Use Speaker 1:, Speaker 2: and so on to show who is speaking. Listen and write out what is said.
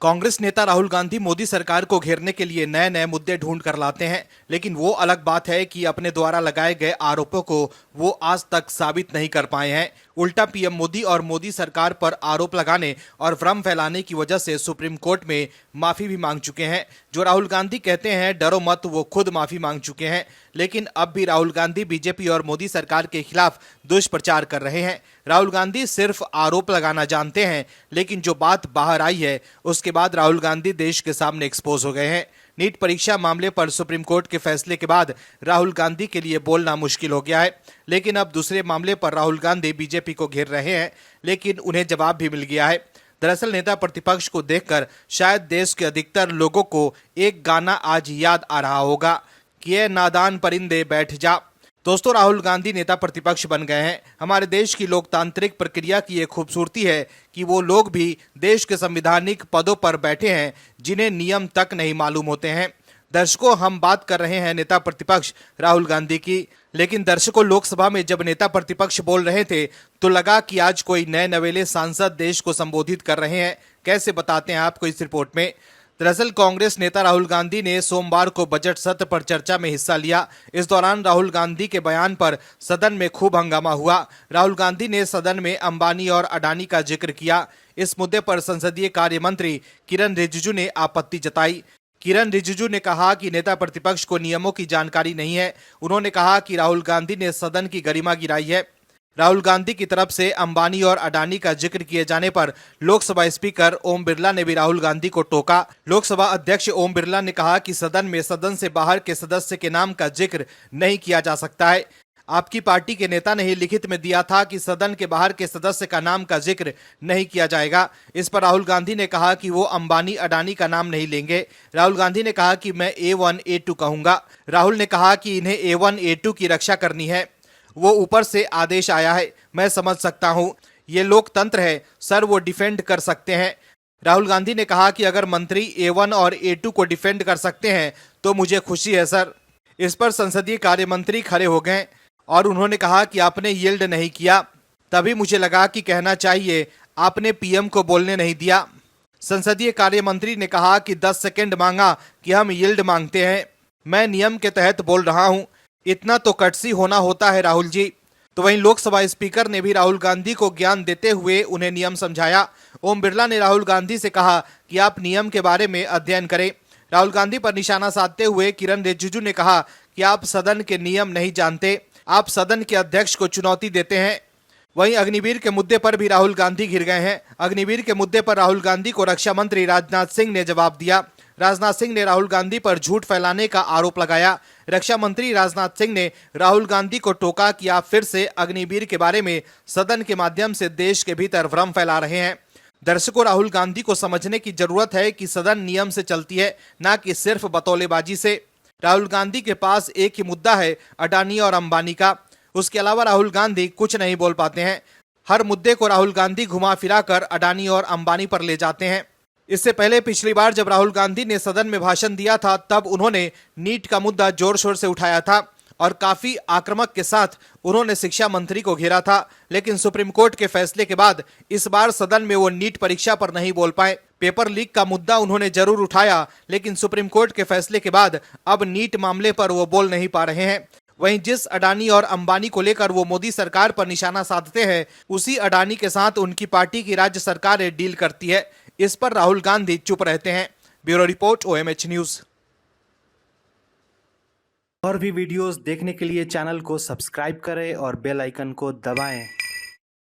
Speaker 1: कांग्रेस नेता राहुल गांधी मोदी सरकार को घेरने के लिए नए नए मुद्दे ढूंढ कर लाते हैं, लेकिन वो अलग बात है कि अपने द्वारा लगाए गए आरोपों को वो आज तक साबित नहीं कर पाए हैं। उल्टा पीएम मोदी और मोदी सरकार पर आरोप लगाने और भ्रम फैलाने की वजह से सुप्रीम कोर्ट में माफी भी मांग चुके हैं। जो राहुल गांधी कहते हैं डरो मत, वो खुद माफी मांग चुके हैं। लेकिन अब भी राहुल गांधी बीजेपी और मोदी सरकार के खिलाफ दुष्प्रचार कर रहे हैं। राहुल गांधी सिर्फ आरोप लगाना जानते हैं, लेकिन जो बात बाहर आई है उसके बाद राहुल गांधी देश के सामने एक्सपोज हो गए हैं। नीट परीक्षा मामले पर सुप्रीम कोर्ट के फैसले के बाद राहुल गांधी के लिए बोलना मुश्किल हो गया है। लेकिन अब दूसरे मामले पर राहुल गांधी बीजेपी को घेर रहे हैं, लेकिन उन्हें जवाब भी मिल गया है। दरअसल नेता प्रतिपक्ष को देखकर शायद देश के अधिकतर लोगों को एक गाना आज याद आ रहा होगा कि ये नादान परिंदे बैठ जा। दोस्तों, राहुल गांधी नेता प्रतिपक्ष बन गए हैं। हमारे देश की लोकतांत्रिक प्रक्रिया की ये खूबसूरती है कि वो लोग भी देश के संवैधानिक पदों पर बैठे हैं जिन्हें नियम तक नहीं मालूम होते हैं। दर्शकों, हम बात कर रहे हैं नेता प्रतिपक्ष राहुल गांधी की, लेकिन दर्शकों, लोकसभा में जब नेता प्रतिपक्ष बोल रहे थे तो लगा कि आज कोई नए नवेले सांसद देश को संबोधित कर रहे हैं। कैसे, बताते हैं आपको इस रिपोर्ट में। दरअसल कांग्रेस नेता राहुल गांधी ने सोमवार को बजट सत्र पर चर्चा में हिस्सा लिया। इस दौरान राहुल गांधी के बयान पर सदन में खूब हंगामा हुआ। राहुल गांधी ने सदन में अंबानी और अडानी का जिक्र किया। इस मुद्दे पर संसदीय कार्य मंत्री किरण रिजिजू ने आपत्ति जताई। किरण रिजिजू ने कहा कि नेता प्रतिपक्ष को नियमों की जानकारी नहीं है। उन्होंने कहा कि राहुल गांधी ने सदन की गरिमा गिराई है। राहुल गांधी की तरफ से अंबानी और अडानी का जिक्र किए जाने पर लोकसभा स्पीकर ओम बिरला ने भी राहुल गांधी को टोका। लोकसभा अध्यक्ष ओम बिरला ने कहा कि सदन में सदन से बाहर के सदस्य के नाम का जिक्र नहीं किया जा सकता है। आपकी पार्टी के नेता ने ही लिखित में दिया था कि सदन के बाहर के सदस्य का नाम का जिक्र नहीं किया जाएगा। इस पर राहुल गांधी ने कहा कि वो अंबानी अडानी का नाम नहीं लेंगे। राहुल गांधी ने कहा कि मैं A1 A2 कहूंगा। राहुल ने कहा कि इन्हें A1 A2 की रक्षा करनी है। वो ऊपर से आदेश आया है, मैं समझ सकता हूं, ये लोकतंत्र है सर, वो डिफेंड कर सकते हैं। राहुल गांधी ने कहा कि अगर मंत्री A1 और A2 को डिफेंड कर सकते हैं तो मुझे खुशी है सर। इस पर संसदीय कार्य मंत्री खड़े हो गए और उन्होंने कहा कि आपने यील्ड नहीं किया, तभी मुझे लगा कि कहना चाहिए आपने पीएम को बोलने नहीं दिया। संसदीय कार्य मंत्री ने कहा कि 10 सेकंड मांगा कि हम यील्ड मांगते हैं, मैं नियम के तहत बोल रहा हूं, इतना तो कटसी होना होता है राहुल जी। तो वहीं लोकसभा स्पीकर ने भी राहुल गांधी को ज्ञान देते हुए उन्हें नियम समझाया। ओम बिरला ने राहुल गांधी से कहा कि आप नियम के बारे में अध्ययन करें। राहुल गांधी पर निशाना साधते हुए किरण रिजिजू ने कहा कि आप सदन के नियम नहीं जानते, आप सदन के अध्यक्ष को चुनौती देते हैं। वहीं अग्निवीर के मुद्दे पर भी राहुल गांधी घिर गए हैं। अग्निवीर के मुद्दे पर राहुल गांधी को रक्षा मंत्री राजनाथ सिंह ने जवाब दिया। राजनाथ सिंह ने राहुल गांधी पर झूठ फैलाने का आरोप लगाया। रक्षा मंत्री राजनाथ सिंह ने राहुल गांधी को टोका कि आप फिर से अग्निवीर के बारे में सदन के माध्यम से देश के भीतर भ्रम फैला रहे हैं। दर्शकों, राहुल गांधी को समझने की जरूरत है कि सदन नियम से चलती है, ना कि सिर्फ बतौलेबाजी से। राहुल गांधी के पास एक ही मुद्दा है, अडानी और अंबानी का। उसके अलावा राहुल गांधी कुछ नहीं बोल पाते हैं। हर मुद्दे को राहुल गांधी घुमा फिरा कर अडानी और अंबानी पर ले जाते हैं। इससे पहले पिछली बार जब राहुल गांधी ने सदन में भाषण दिया था तब उन्होंने नीट का मुद्दा जोर शोर से उठाया था और काफी आक्रामक के साथ उन्होंने शिक्षा मंत्री को घेरा था। लेकिन सुप्रीम कोर्ट के फैसले के बाद इस बार सदन में वो नीट परीक्षा पर नहीं बोल पाए। पेपर लीक का मुद्दा उन्होंने जरूर उठाया, लेकिन सुप्रीम कोर्ट के फैसले के बाद अब नीट मामले पर वो बोल नहीं पा रहे हैं। वहीं जिस अडानी और अंबानी को लेकर वो मोदी सरकार पर निशाना साधते हैं, उसी अडानी के साथ उनकी पार्टी की राज्य सरकार डील करती है। इस पर राहुल गांधी चुप रहते हैं। Bureau report, OMH news.
Speaker 2: और भी वीडियोस देखने के लिए चैनल को सब्सक्राइब करें और बेल आइकन को दबाएं।